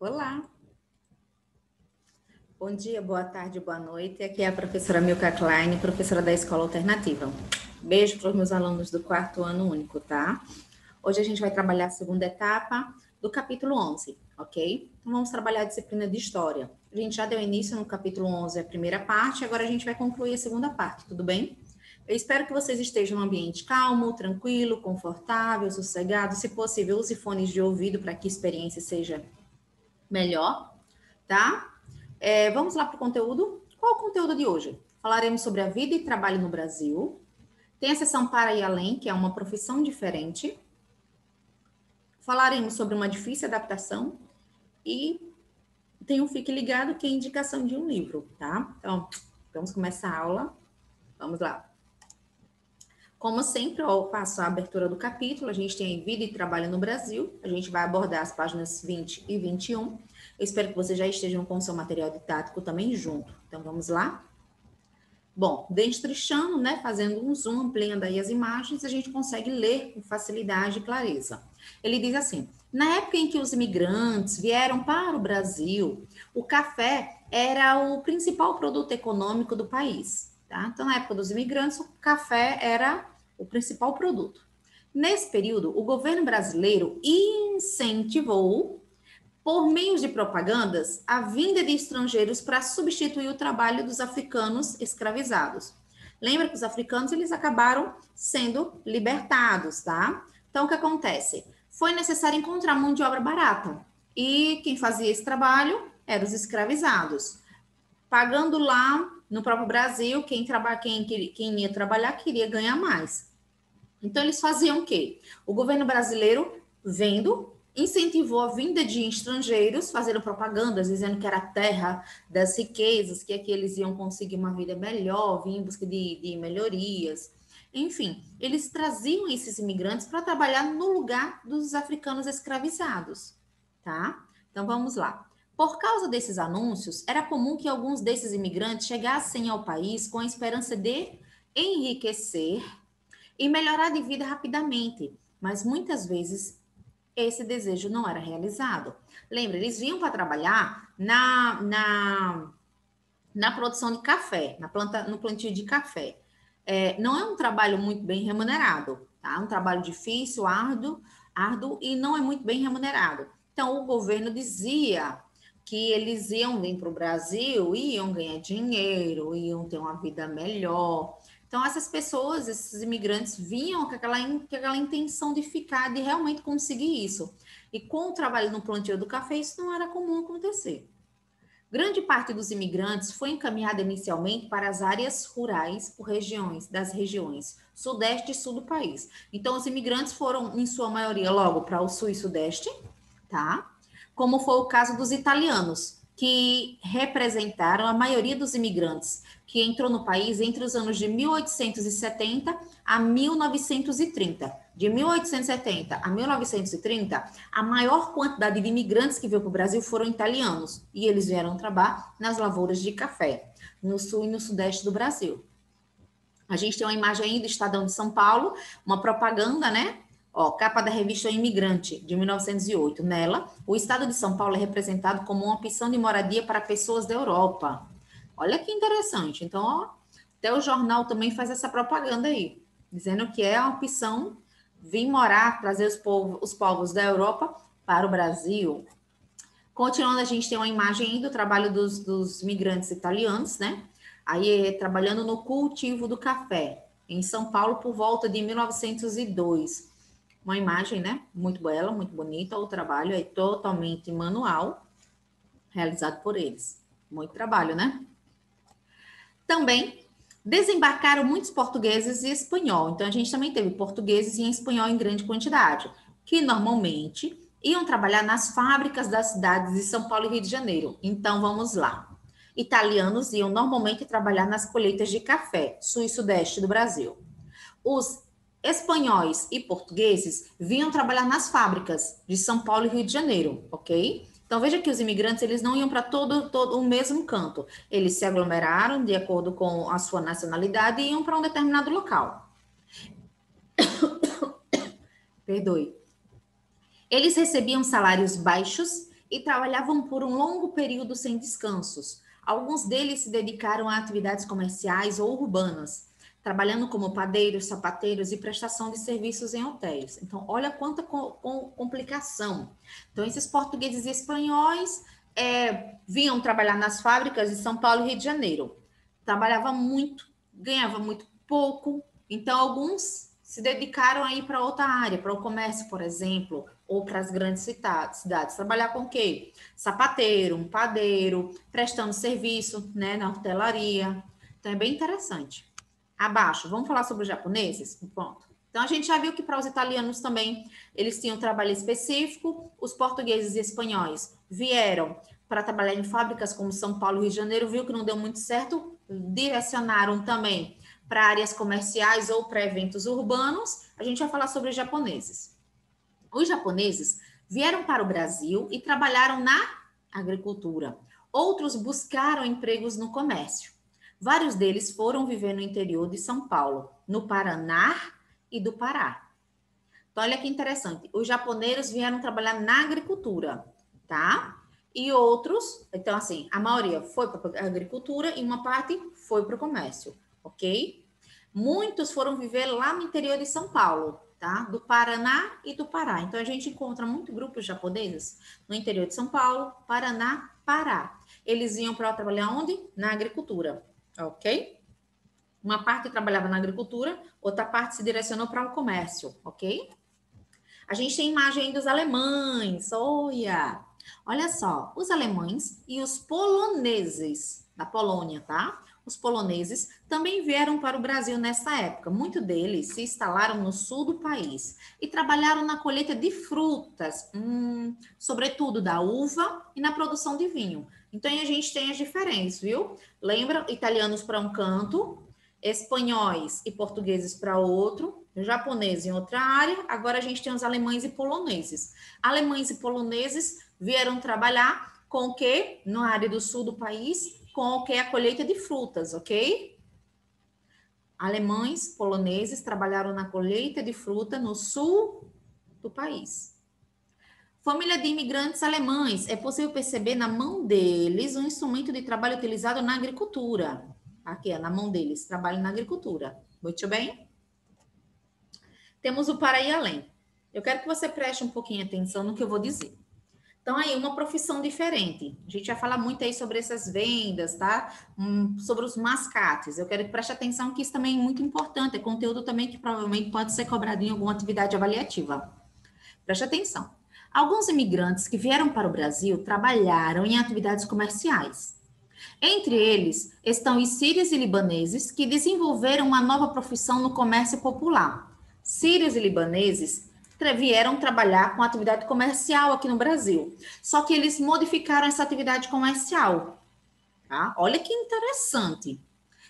Olá, bom dia, boa tarde, boa noite. Aqui é a professora Milka Klein, professora da Escola Alternativa. Beijo para os meus alunos do quarto ano único, tá? Hoje a gente vai trabalhar a segunda etapa do capítulo 11, ok? Então vamos trabalhar a disciplina de História. A gente já deu início no capítulo 11, a primeira parte, agora a gente vai concluir a segunda parte, tudo bem? Eu espero que vocês estejam num ambiente calmo, tranquilo, confortável, sossegado. Se possível, use fones de ouvido para que a experiência seja melhor, tá? Vamos lá para o conteúdo. Qual é o conteúdo de hoje? Falaremos sobre a vida e trabalho no Brasil. Tem a seção Para e Além, que é uma profissão diferente. Falaremos sobre uma difícil adaptação. E tem um Fique Ligado, que é a indicação de um livro, tá? Então, vamos começar a aula. Vamos lá. Como sempre, eu faço a abertura do capítulo. A gente tem aí Vida e Trabalho no Brasil. A gente vai abordar as páginas 20 e 21. Eu espero que vocês já estejam com o seu material didático também junto. Então, vamos lá? Bom, destrinchando, né, fazendo um zoom, ampliando aí as imagens, a gente consegue ler com facilidade e clareza. Ele diz assim: na época em que os imigrantes vieram para o Brasil, o café era o principal produto econômico do país, tá? Então, na época dos imigrantes, o café era o principal produto. Nesse período, o governo brasileiro incentivou, por meio de propagandas, a vinda de estrangeiros para substituir o trabalho dos africanos escravizados. Lembra que os africanos eles acabaram sendo libertados, tá? Então, o que acontece? Foi necessário encontrar mão de obra barata. E quem fazia esse trabalho eram os escravizados. Pagando lá no próprio Brasil, quem ia trabalhar queria ganhar mais. Então, eles faziam o quê? O governo brasileiro, vendo, incentivou a vinda de estrangeiros, fazendo propagandas, dizendo que era a terra das riquezas, que aqui eles iam conseguir uma vida melhor, vir em busca de melhorias. Enfim, eles traziam esses imigrantes para trabalhar no lugar dos africanos escravizados, tá? Então, vamos lá. Por causa desses anúncios, era comum que alguns desses imigrantes chegassem ao país com a esperança de enriquecer e melhorar de vida rapidamente, mas muitas vezes esse desejo não era realizado. Lembra, eles vinham para trabalhar na produção de café, no plantio de café. Não é um trabalho muito bem remunerado, tá? É um trabalho difícil, árduo e não é muito bem remunerado. Então, o governo dizia que eles iam vir para o Brasil, iam ganhar dinheiro, iam ter uma vida melhor. Então, essas pessoas, esses imigrantes, vinham com aquela intenção de ficar, de realmente conseguir isso. E com o trabalho no plantio do café, isso não era comum acontecer. Grande parte dos imigrantes foi encaminhada inicialmente para as áreas rurais por das regiões sudeste e sul do país. Então, os imigrantes foram, em sua maioria, logo para o sul e sudeste, tá? Como foi o caso dos italianos, que representaram a maioria dos imigrantes que entrou no país entre os anos de 1870 a 1930. De 1870 a 1930, a maior quantidade de imigrantes que veio para o Brasil foram italianos, e eles vieram trabalhar nas lavouras de café, no sul e no sudeste do Brasil. A gente tem uma imagem aí do Estadão de São Paulo, uma propaganda, né? Ó, capa da revista Imigrante, de 1908. Nela, o estado de São Paulo é representado como uma opção de moradia para pessoas da Europa. Olha que interessante. Então, ó, até o jornal também faz essa propaganda aí, dizendo que é uma opção vir morar, trazer os povos da Europa para o Brasil. Continuando, a gente tem uma imagem aí do trabalho dos migrantes italianos, né? Aí, trabalhando no cultivo do café, em São Paulo, por volta de 1902. Uma imagem, né? Muito bela, muito bonita. O trabalho é totalmente manual, realizado por eles. Muito trabalho, né? Também desembarcaram muitos portugueses e espanhol. Então, a gente também teve portugueses e espanhol em grande quantidade, que normalmente iam trabalhar nas fábricas das cidades de São Paulo e Rio de Janeiro. Então, vamos lá. Italianos iam normalmente trabalhar nas colheitas de café, sul e sudeste do Brasil. Os espanhóis e portugueses vinham trabalhar nas fábricas de São Paulo e Rio de Janeiro, ok? Então, veja que os imigrantes, eles não iam para todo o mesmo canto. Eles se aglomeraram de acordo com a sua nacionalidade e iam para um determinado local. Perdoe. Eles recebiam salários baixos e trabalhavam por um longo período sem descansos. Alguns deles se dedicaram a atividades comerciais ou urbanas, trabalhando como padeiros, sapateiros e prestação de serviços em hotéis. Então, olha quanta complicação. Então, esses portugueses e espanhóis vinham trabalhar nas fábricas de São Paulo e Rio de Janeiro. Trabalhava muito, ganhava muito pouco. Então, alguns se dedicaram aí para outra área, para o comércio, por exemplo, ou para as grandes cidades. Trabalhar com o quê? Sapateiro, um padeiro, prestando serviço, né, na hotelaria. Então, é bem interessante. Abaixo, vamos falar sobre os japoneses? Ponto. Então, a gente já viu que para os italianos também, eles tinham trabalho específico. Os portugueses e espanhóis vieram para trabalhar em fábricas como São Paulo e Rio de Janeiro, viu que não deu muito certo, direcionaram também para áreas comerciais ou para eventos urbanos. A gente vai falar sobre os japoneses. Os japoneses vieram para o Brasil e trabalharam na agricultura. Outros buscaram empregos no comércio. Vários deles foram viver no interior de São Paulo, no Paraná e do Pará. Então, olha que interessante. Os japoneses vieram trabalhar na agricultura, tá? E outros, então assim, a maioria foi para a agricultura e uma parte foi para o comércio, ok? Muitos foram viver lá no interior de São Paulo, tá? Do Paraná e do Pará. Então, a gente encontra muitos grupos japoneses no interior de São Paulo, Paraná, Pará. Eles iam para trabalhar onde? Na agricultura, ok? Uma parte trabalhava na agricultura, outra parte se direcionou para o comércio, ok? A gente tem imagem aí dos alemães, olha só, os alemães e os poloneses da Polônia, tá? Os poloneses também vieram para o Brasil nessa época. Muitos deles se instalaram no sul do país e trabalharam na colheita de frutas, sobretudo da uva e na produção de vinho. Então, a gente tem as diferenças, viu? Lembra? Italianos para um canto, espanhóis e portugueses para outro, japonês em outra área. Agora a gente tem os alemães e poloneses. Alemães e poloneses vieram trabalhar com o quê? Na área do sul do país, com o que? A colheita de frutas, ok? Alemães, poloneses trabalharam na colheita de fruta no sul do país. Família de imigrantes alemães. É possível perceber na mão deles um instrumento de trabalho utilizado na agricultura. Aqui, na mão deles, trabalho na agricultura. Muito bem? Temos o para ir além. Eu quero que você preste um pouquinho atenção no que eu vou dizer. Então, aí, uma profissão diferente. A gente vai falar muito aí sobre essas vendas, tá? Sobre os mascates. Eu quero que preste atenção que isso também é muito importante. É conteúdo também que provavelmente pode ser cobrado em alguma atividade avaliativa. Preste atenção. Alguns imigrantes que vieram para o Brasil trabalharam em atividades comerciais. Entre eles estão os sírios e libaneses que desenvolveram uma nova profissão no comércio popular. Sírios e libaneses vieram trabalhar com atividade comercial aqui no Brasil, só que eles modificaram essa atividade comercial. Tá? Olha que interessante.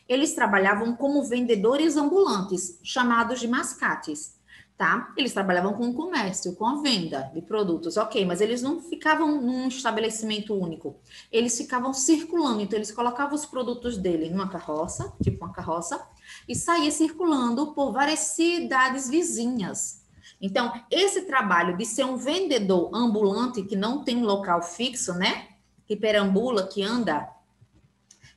Eles trabalhavam como vendedores ambulantes, chamados de mascates. Tá? Eles trabalhavam com o comércio, com a venda de produtos, ok, mas eles não ficavam num estabelecimento único, eles ficavam circulando, então eles colocavam os produtos dele numa carroça, tipo uma carroça, e saía circulando por várias cidades vizinhas. Então, esse trabalho de ser um vendedor ambulante, que não tem um local fixo, né, que perambula, que anda,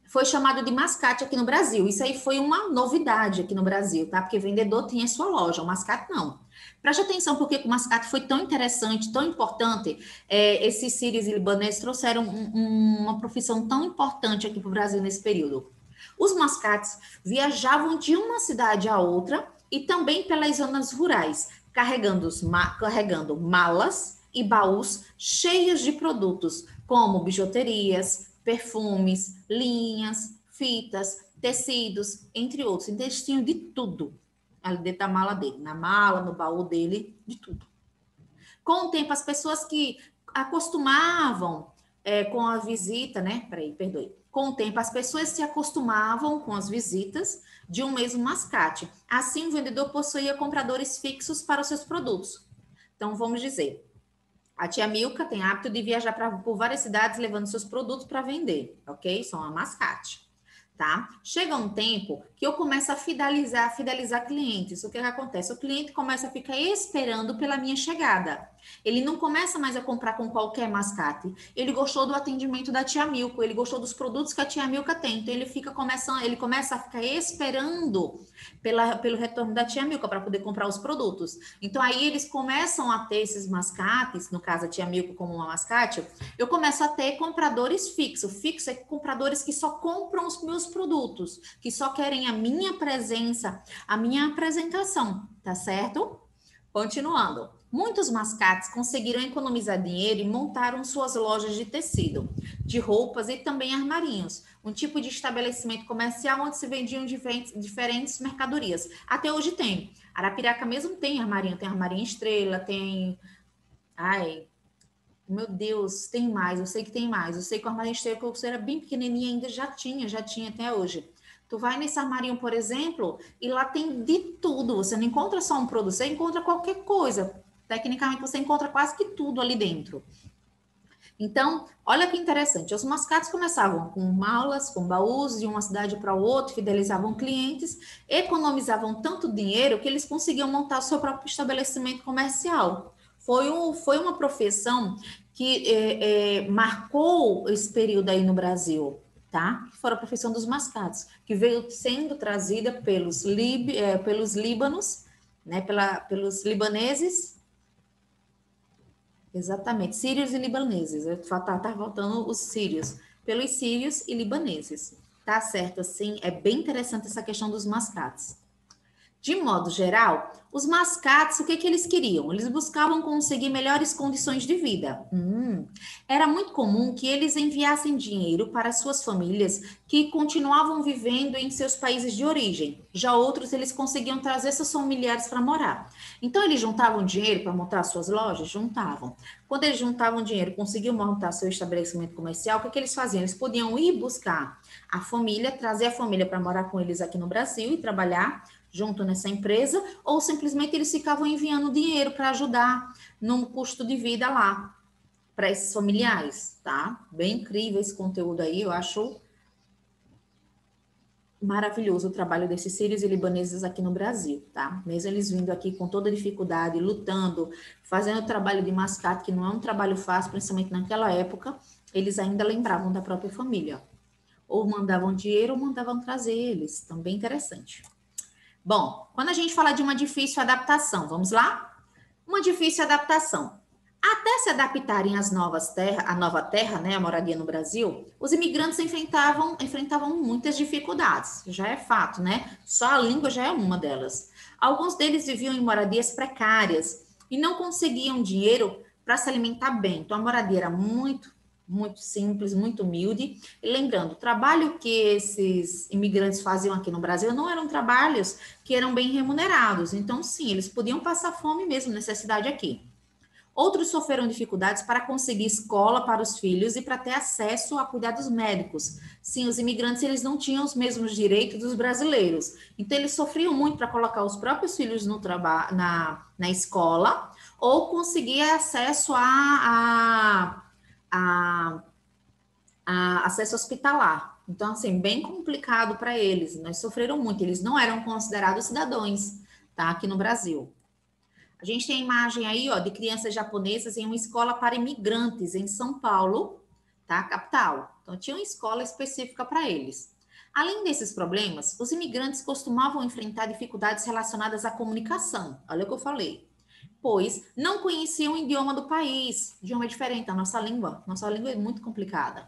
foi chamado de mascate aqui no Brasil. Isso aí foi uma novidade aqui no Brasil, tá? Porque vendedor tem a sua loja, o mascate não. Preste atenção porque o mascate foi tão interessante, tão importante. Esses sírios e libaneses trouxeram uma profissão tão importante aqui para o Brasil nesse período. Os mascates viajavam de uma cidade a outra e também pelas zonas rurais, carregando malas e baús cheios de produtos, como bijuterias, perfumes, linhas, fitas, tecidos, entre outros. Então, eles tinham de tudo ali dentro da mala dele, na mala, no baú dele, de tudo. Com o tempo, as pessoas que acostumavam com a visita, né? Com o tempo, as pessoas se acostumavam com as visitas de um mesmo mascate. Assim, o vendedor possuía compradores fixos para os seus produtos. Então, vamos dizer, a tia Milka tem hábito de viajar por várias cidades levando seus produtos para vender, ok? São a mascate, tá? Chega um tempo que eu começo a fidelizar clientes. O que acontece? O cliente começa a ficar esperando pela minha chegada. Ele não começa mais a comprar com qualquer mascate. Ele gostou do atendimento da tia Milka, ele gostou dos produtos que a tia Milka tem. Então ele começa a ficar esperando pelo retorno da tia Milka para poder comprar os produtos. Então aí eles começam a ter esses mascates, no caso a tia Milka como uma mascate, eu começo a ter compradores fixos. Fixo é compradores que só compram os meus produtos, que só querem a minha presença, a minha apresentação, tá certo? Continuando. Muitos mascates conseguiram economizar dinheiro e montaram suas lojas de tecido, de roupas e também armarinhos, um tipo de estabelecimento comercial onde se vendiam diferentes mercadorias. Até hoje tem. Arapiraca mesmo tem armarinho estrela, tem... Ai, meu Deus, tem mais, eu sei que tem mais. Eu sei que o armarinho estrela, que eu era bem pequenininha ainda, já tinha até hoje. Tu vai nesse armarinho, por exemplo, e lá tem de tudo. Você não encontra só um produto, você encontra qualquer coisa. Tecnicamente, você encontra quase que tudo ali dentro. Então, olha que interessante. Os mascates começavam com malas, com baús, de uma cidade para outra, fidelizavam clientes, economizavam tanto dinheiro que eles conseguiam montar seu próprio estabelecimento comercial. Foi uma profissão que marcou esse período aí no Brasil, tá? Que foi a profissão dos mascates, que veio sendo trazida pelos líbanos, né? Pelos libaneses. Exatamente, sírios e libaneses. Tá voltando os sírios, pelos sírios e libaneses. Tá certo, assim, é bem interessante essa questão dos mascates. De modo geral, os mascates, o que eles queriam? Eles buscavam conseguir melhores condições de vida. Era muito comum que eles enviassem dinheiro para suas famílias que continuavam vivendo em seus países de origem. Já outros, eles conseguiam trazer seus familiares para morar. Então, eles juntavam dinheiro para montar suas lojas? Juntavam. Quando eles juntavam dinheiro, conseguiam montar seu estabelecimento comercial, o que eles faziam? Eles podiam ir buscar a família, trazer a família para morar com eles aqui no Brasil e trabalhar junto nessa empresa, ou simplesmente eles ficavam enviando dinheiro para ajudar no custo de vida lá, para esses familiares, tá? Bem incrível esse conteúdo aí, eu acho maravilhoso o trabalho desses sírios e libaneses aqui no Brasil, tá? Mesmo eles vindo aqui com toda dificuldade, lutando, fazendo o trabalho de mascate, que não é um trabalho fácil, principalmente naquela época, eles ainda lembravam da própria família. Ou mandavam dinheiro ou mandavam trazer eles, também interessante. Bom, quando a gente fala de uma difícil adaptação, vamos lá? Uma difícil adaptação. Até se adaptarem às à nova terra, né, a moradia no Brasil, os imigrantes enfrentavam muitas dificuldades. Já é fato, né? Só a língua já é uma delas. Alguns deles viviam em moradias precárias e não conseguiam dinheiro para se alimentar bem. Então, a moradia era muito simples, muito humilde. E lembrando, o trabalho que esses imigrantes faziam aqui no Brasil não eram trabalhos que eram bem remunerados. Então, sim, eles podiam passar fome mesmo, necessidade aqui. Outros sofreram dificuldades para conseguir escola para os filhos e para ter acesso a cuidados médicos. Sim, os imigrantes eles não tinham os mesmos direitos dos brasileiros. Então, eles sofriam muito para colocar os próprios filhos no na escola ou conseguir acesso a acesso hospitalar. Então, assim, bem complicado para eles. Nós sofreram muito. Eles não eram considerados cidadãos, tá? Aqui no Brasil. A gente tem a imagem aí, ó, de crianças japonesas em uma escola para imigrantes em São Paulo, tá? Capital. Então, tinha uma escola específica para eles. Além desses problemas, os imigrantes costumavam enfrentar dificuldades relacionadas à comunicação. Olha o que eu falei. Pois não conheciam o idioma do país. O idioma é diferente, a nossa língua. Nossa língua é muito complicada.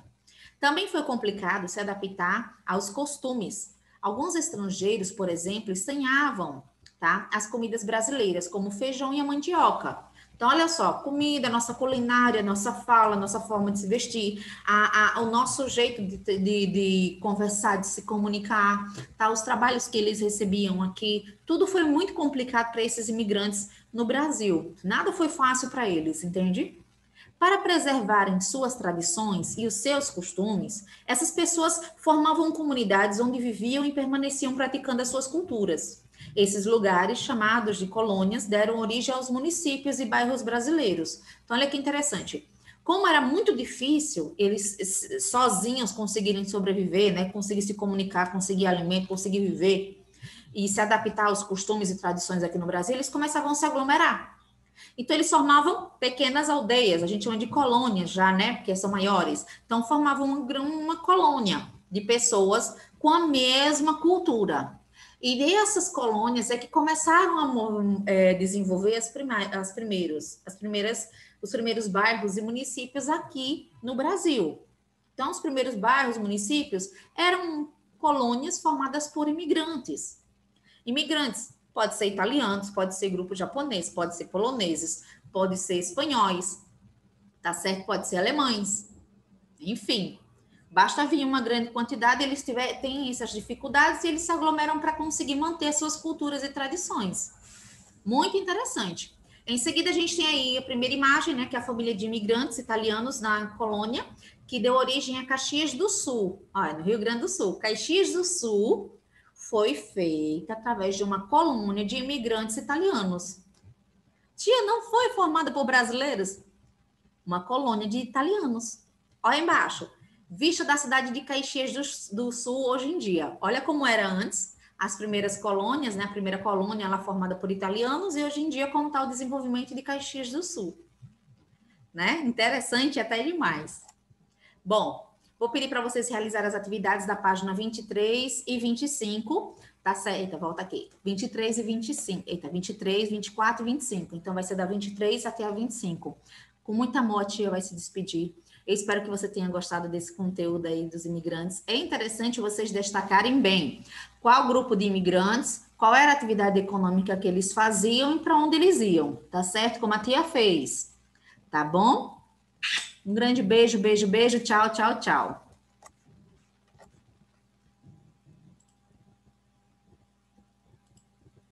Também foi complicado se adaptar aos costumes. Alguns estrangeiros, por exemplo, estranhavam, tá, as comidas brasileiras, como o feijão e a mandioca. Então, olha só, comida, nossa culinária, nossa fala, nossa forma de se vestir, o nosso jeito de conversar, de se comunicar, tá? Os trabalhos que eles recebiam aqui, tudo foi muito complicado para esses imigrantes no Brasil. Nada foi fácil para eles, entende? Para preservarem suas tradições e os seus costumes, essas pessoas formavam comunidades onde viviam e permaneciam praticando as suas culturas. Esses lugares, chamados de colônias, deram origem aos municípios e bairros brasileiros. Então, olha que interessante. Como era muito difícil eles sozinhos conseguirem sobreviver, né? Conseguir se comunicar, conseguir alimento, conseguir viver e se adaptar aos costumes e tradições aqui no Brasil, eles começavam a se aglomerar. Então, eles formavam pequenas aldeias, a gente chama de colônias já, né? Porque são maiores. Então, formavam uma colônia de pessoas com a mesma cultura. E dessas colônias é que começaram a desenvolver os primeiros bairros e municípios aqui no Brasil. Então, os primeiros bairros e municípios eram colônias formadas por imigrantes. Imigrantes, pode ser italianos, pode ser grupo japonês, pode ser poloneses, pode ser espanhóis, tá certo? Pode ser alemães, enfim. Basta vir uma grande quantidade, eles têm essas dificuldades e eles se aglomeram para conseguir manter suas culturas e tradições. Muito interessante. Em seguida, a gente tem aí a primeira imagem, né, que é a família de imigrantes italianos na colônia, que deu origem a Caxias do Sul, no Rio Grande do Sul. Caxias do Sul foi feita através de uma colônia de imigrantes italianos. Tia, não foi formada por brasileiros? Uma colônia de italianos. Olha embaixo. Vista da cidade de Caxias do Sul hoje em dia. Olha como era antes, as primeiras colônias, né? A primeira colônia ela formada por italianos e hoje em dia como está o desenvolvimento de Caxias do Sul. Né? Interessante até demais. Bom, vou pedir para vocês realizarem as atividades da página 23 e 25, tá certo? Volta aqui. 23 e 25. Eita, 23, 24 e 25. Então, vai ser da 23 até a 25. Com muito amor, a tia vai se despedir. Eu espero que você tenha gostado desse conteúdo aí dos imigrantes. É interessante vocês destacarem bem qual grupo de imigrantes, qual era a atividade econômica que eles faziam e para onde eles iam, tá certo? Como a tia fez, tá bom? Um grande beijo, beijo, beijo. Tchau, tchau, tchau.